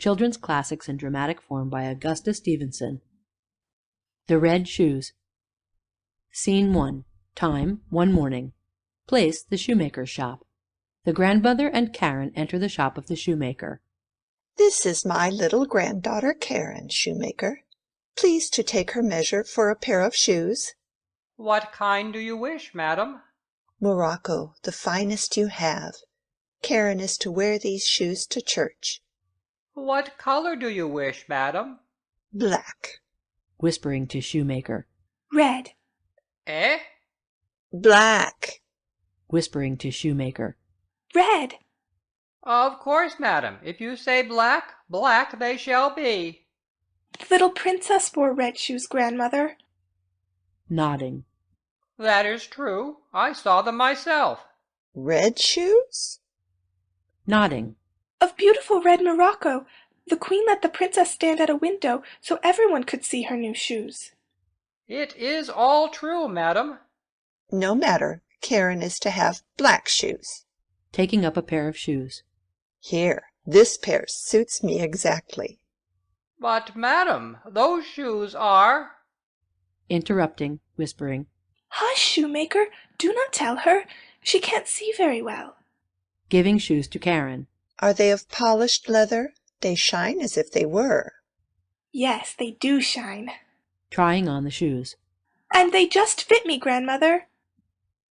Children's Classics in Dramatic Form by Augusta Stevenson. The Red Shoes. Scene 1. Time, one morning. Place, the shoemaker's shop. The grandmother and Karen enter the shop of the shoemaker. This is my little granddaughter Karen, shoemaker. Please to take her measure for a pair of shoes. What kind do you wish, madam? Morocco, the finest you have. Karen is to wear these shoes to church. What color do you wish, madam? Black. Whispering to shoemaker. Red. Eh? Black. Whispering to shoemaker. Red. Of course, madam. If you say black, black they shall be. The little princess wore red shoes, grandmother. Nodding. That is true. I saw them myself. Red shoes? Nodding. Of beautiful red morocco. The queen let the princess stand at a window so everyone could see her new shoes. It is all true, madam. No matter. Karen is to have black shoes. Taking up a pair of shoes. Here, this pair suits me exactly. But, madam, those shoes are— Interrupting, whispering. Hush, shoemaker. Do not tell her. She can't see very well. Giving shoes to Karen. Are they of polished leather? They shine as if they were. Yes, they do shine. Trying on the shoes. And they just fit me, grandmother.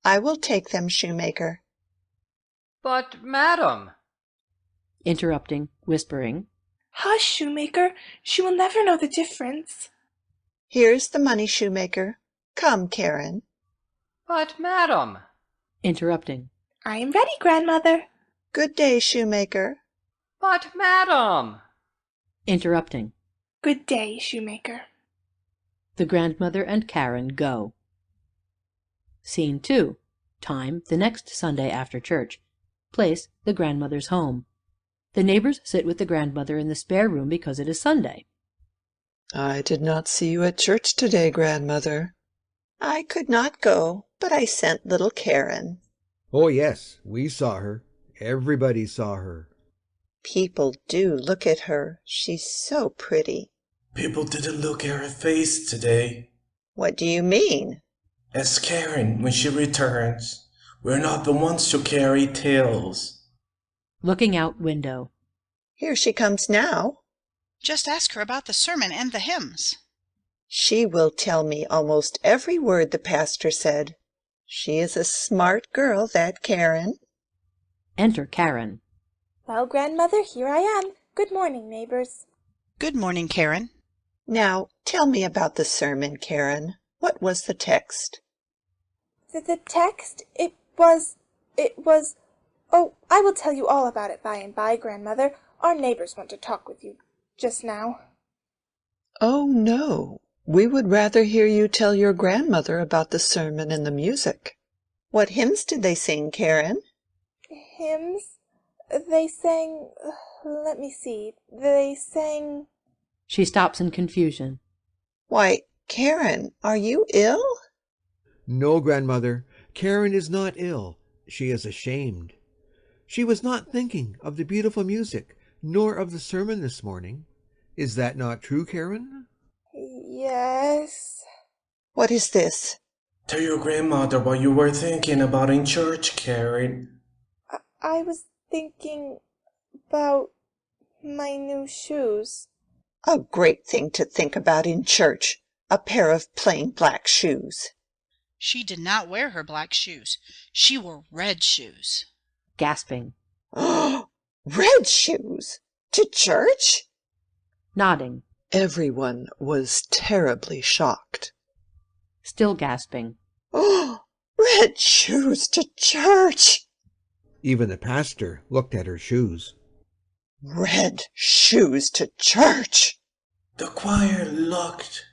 I will take them, shoemaker. But, madam— Interrupting, whispering. Hush, shoemaker. She will never know the difference. Here's the money, shoemaker. Come, Karen. But, madam— Interrupting. I am ready, grandmother. Good day, shoemaker. But, madam— Interrupting. Good day, shoemaker. The grandmother and Karen go. Scene 2. Time, the next Sunday after church. Place, the grandmother's home. The neighbors sit with the grandmother in the spare room because it is Sunday. I did not see you at church today, grandmother. I could not go, but I sent little Karen. Oh, yes, we saw her. Everybody saw her. People do look at her. She's so pretty. People didn't look at her face today. What do you mean? As Karen, when she returns, we're not the ones to carry tales. Looking out window. Here she comes now. Just ask her about the sermon and the hymns. She will tell me almost every word the pastor said. She is a smart girl, that Karen. Enter Karen. Well, grandmother, here I am. Good morning, neighbors. Good morning, Karen. Now, tell me about the sermon, Karen. What was the text? The text, it was, oh, I will tell you all about it by and by, grandmother. Our neighbors want to talk with you just now. Oh, no. We would rather hear you tell your grandmother about the sermon and the music. What hymns did they sing, Karen? Hymns? They sang, let me see, they sang— She stops in confusion. Why, Karen, are you ill? No, grandmother, Karen is not ill. She is ashamed. She was not thinking of the beautiful music, nor of the sermon this morning. Is that not true, Karen? Yes. What is this? Tell your grandmother what you were thinking about in church, Karen. I was thinking about my new shoes. A great thing to think about in church. A pair of plain black shoes. She did not wear her black shoes. She wore red shoes. Gasping. Oh, red shoes? To church? Nodding. Everyone was terribly shocked. Still gasping. Oh, red shoes to church! Even the pastor looked at her shoes. Red shoes to church! The choir looked.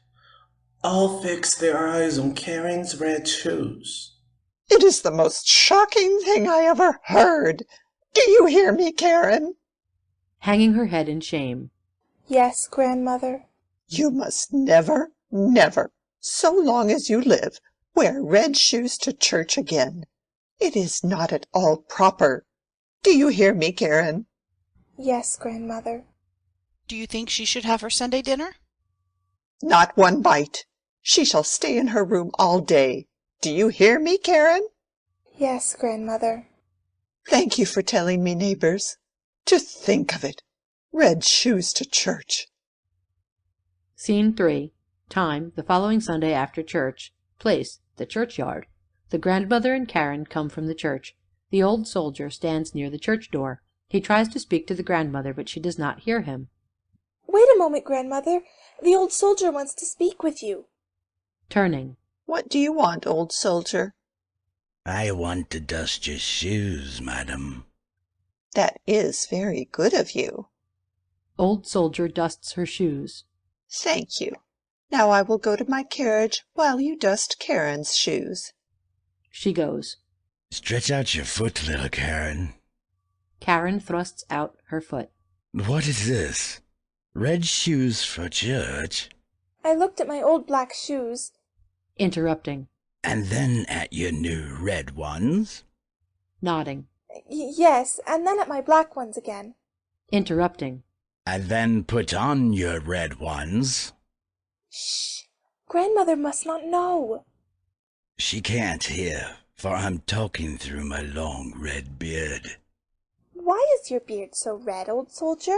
All fixed their eyes on Karen's red shoes. It is the most shocking thing I ever heard. Do you hear me, Karen? Hanging her head in shame. Yes, grandmother. You must never, never, so long as you live, wear red shoes to church again. It is not at all proper. Do you hear me, Karen? Yes, grandmother. Do you think she should have her Sunday dinner? Not one bite. She shall stay in her room all day. Do you hear me, Karen? Yes, grandmother. Thank you for telling me, neighbors. To think of it! Red shoes to church. Scene 3. Time, the following Sunday after church. Place, the churchyard. The grandmother and Karen come from the church. The old soldier stands near the church door. He tries to speak to the grandmother, but she does not hear him. Wait a moment, grandmother. The old soldier wants to speak with you. Turning. What do you want, old soldier? I want to dust your shoes, madam. That is very good of you. Old soldier dusts her shoes. Thank you. Now I will go to my carriage while you dust Karen's shoes. She goes. Stretch out your foot, little Karen. Karen thrusts out her foot. What is this? Red shoes for church? I looked at my old black shoes. Interrupting. And then at your new red ones? Nodding. Yes, and then at my black ones again. Interrupting. And then put on your red ones? Shh! Grandmother must not know. She can't hear, for I'm talking through my long red beard. Why is your beard so red, old soldier?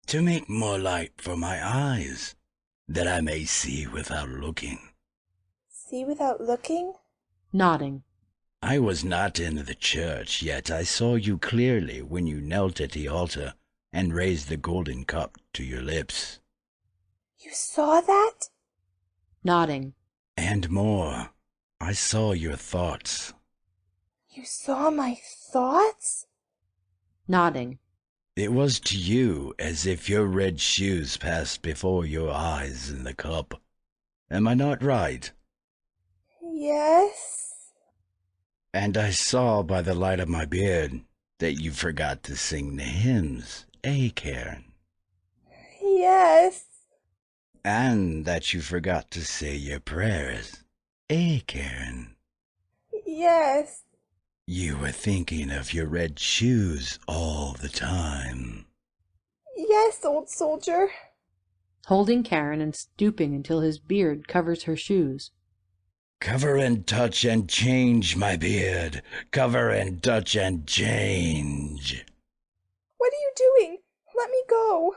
To make more light for my eyes, that I may see without looking. See without looking? Nodding. I was not in the church, yet I saw you clearly when you knelt at the altar and raised the golden cup to your lips. You saw that? Nodding. And more, I saw your thoughts. You saw my thoughts? Nodding. It was to you as if your red shoes passed before your eyes in the cup. Am I not right? Yes. And I saw by the light of my beard that you forgot to sing the hymns, Karen? Yes. And that you forgot to say your prayers, Karen? Yes. You were thinking of your red shoes all the time. Yes, old soldier. Holding Karen and stooping until his beard covers her shoes. Cover and touch and change, my beard. Cover and touch and change. What are you doing? Let me go.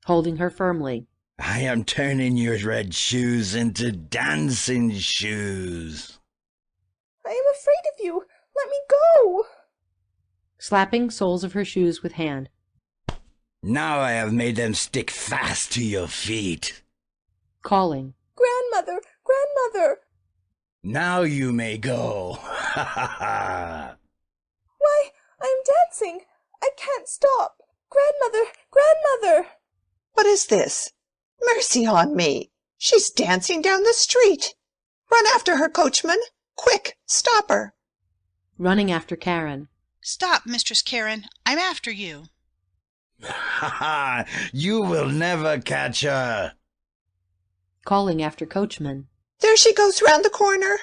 Holding her firmly. I am turning your red shoes into dancing shoes. I am afraid of you. Let me go. Slapping soles of her shoes with hand. Now I have made them stick fast to your feet. Calling. Grandmother, grandmother. Now you may go. Ha ha ha. Why, I'm dancing. I can't stop. Grandmother, grandmother. What is this? Mercy on me! She's dancing down the street. Run after her, coachman. Quick, stop her. Running after Karen. Stop, Mistress Karen. I'm after you. Ha ha! You will never catch her. Calling after coachman. There she goes round the corner.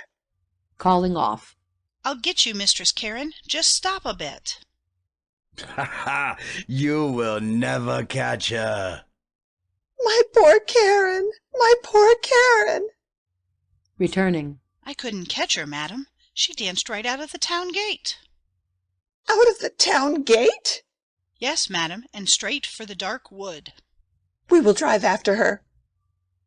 Calling off. I'll get you, Mistress Karen. Just stop a bit. Ha ha! You will never catch her. My poor Karen! My poor Karen! Returning. I couldn't catch her, madam. She danced right out of the town gate. Out of the town gate? Yes, madam, and straight for the dark wood. We will drive after her.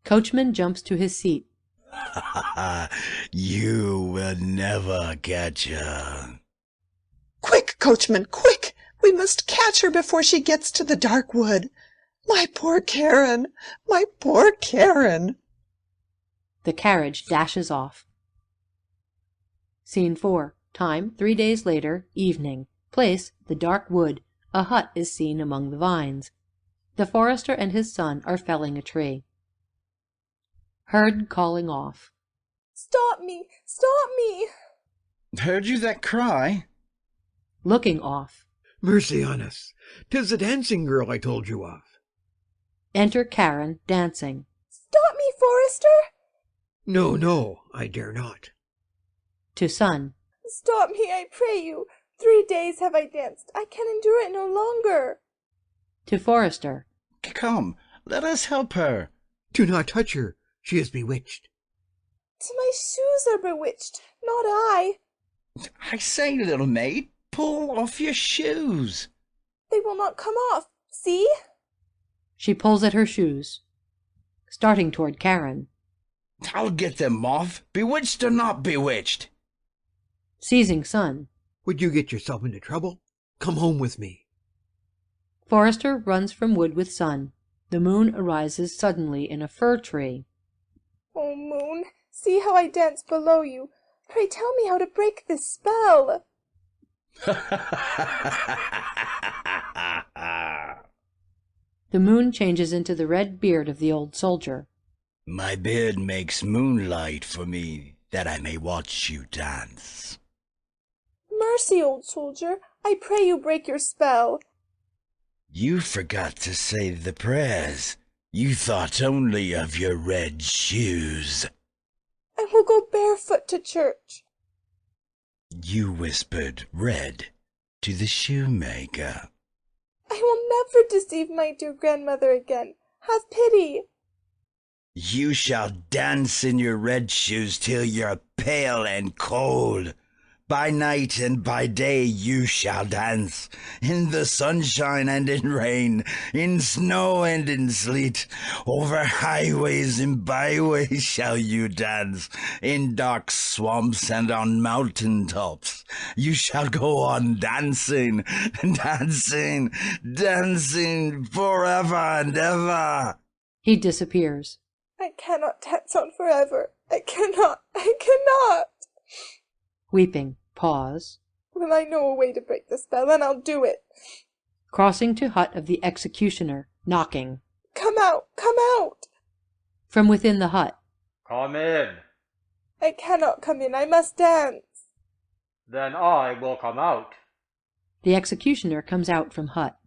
Coachman jumps to his seat. Ha ha ha! You will never catch her. Quick, coachman, quick! We must catch her before she gets to the dark wood. My poor Karen! My poor Karen! The carriage dashes off. Scene 4. Time, 3 days later, evening. Place, the dark wood. A hut is seen among the vines. The forester and his son are felling a tree. Heard calling off. Stop me! Stop me! Heard you that cry? Looking off. Mercy on us! 'Tis the dancing girl I told you of. Enter Karen, dancing. Stop me, forester! No, no, I dare not. To son. Stop me, I pray you. 3 days have I danced. I can endure it no longer. To forester. Come, let us help her. Do not touch her. She is bewitched. My shoes are bewitched, not I. I say, little maid, pull off your shoes. They will not come off. See? She pulls at her shoes, starting toward Karen. I'll get them off, bewitched or not bewitched. Seizing Son. Would you get yourself into trouble? Come home with me. Forester runs from wood with Son. The moon arises suddenly in a fir tree. Oh, moon, see how I dance below you. Pray tell me how to break this spell. The moon changes into the red beard of the old soldier. My beard makes moonlight for me, that I may watch you dance. Mercy, old soldier, I pray you break your spell. You forgot to say the prayers. You thought only of your red shoes. I will go barefoot to church. You whispered red to the shoemaker. I will never deceive my dear grandmother again. Have pity. You shall dance in your red shoes till you're pale and cold. By night and by day you shall dance, in the sunshine and in rain, in snow and in sleet. Over highways and byways shall you dance, in dark swamps and on mountain tops. You shall go on dancing, dancing, dancing forever and ever. He disappears. I cannot dance on forever. I cannot. Weeping. Pause. Well, I know a way to break the spell, and I'll do it. Crossing to hut of the executioner, knocking. Come out! Come out! From within the hut. Come in. I cannot come in. I must dance. Then I will come out. The executioner comes out from hut.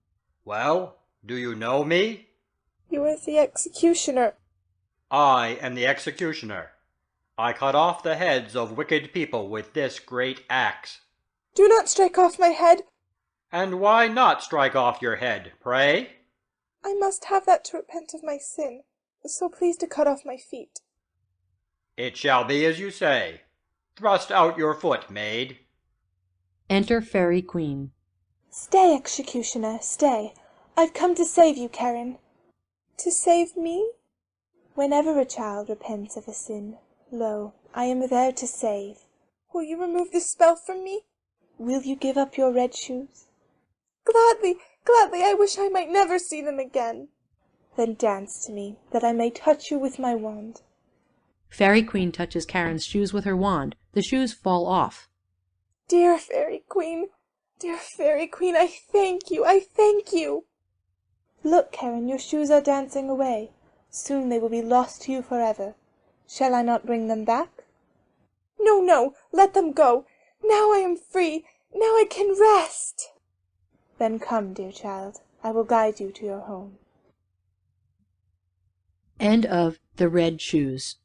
Well, do you know me? You are the executioner. I am the executioner. I cut off the heads of wicked people with this great axe. Do not strike off my head. And why not strike off your head, pray? I must have that to repent of my sin, so please to cut off my feet. It shall be as you say. Thrust out your foot, maid. Enter Fairy Queen. Stay, executioner, stay. I've come to save you, Karen. To save me? Whenever a child repents of a sin, lo, I am there to save. Will you remove this spell from me? Will you give up your red shoes? Gladly, gladly, I wish I might never see them again. Then dance to me, that I may touch you with my wand. Fairy Queen touches Karen's shoes with her wand. The shoes fall off. Dear Fairy Queen, I thank you, I thank you. Look, Karen, your shoes are dancing away. Soon they will be lost to you forever. Shall I not bring them back? No, no, let them go. Now I am free. Now I can rest. Then come, dear child. I will guide you to your home. End of The Red Shoes.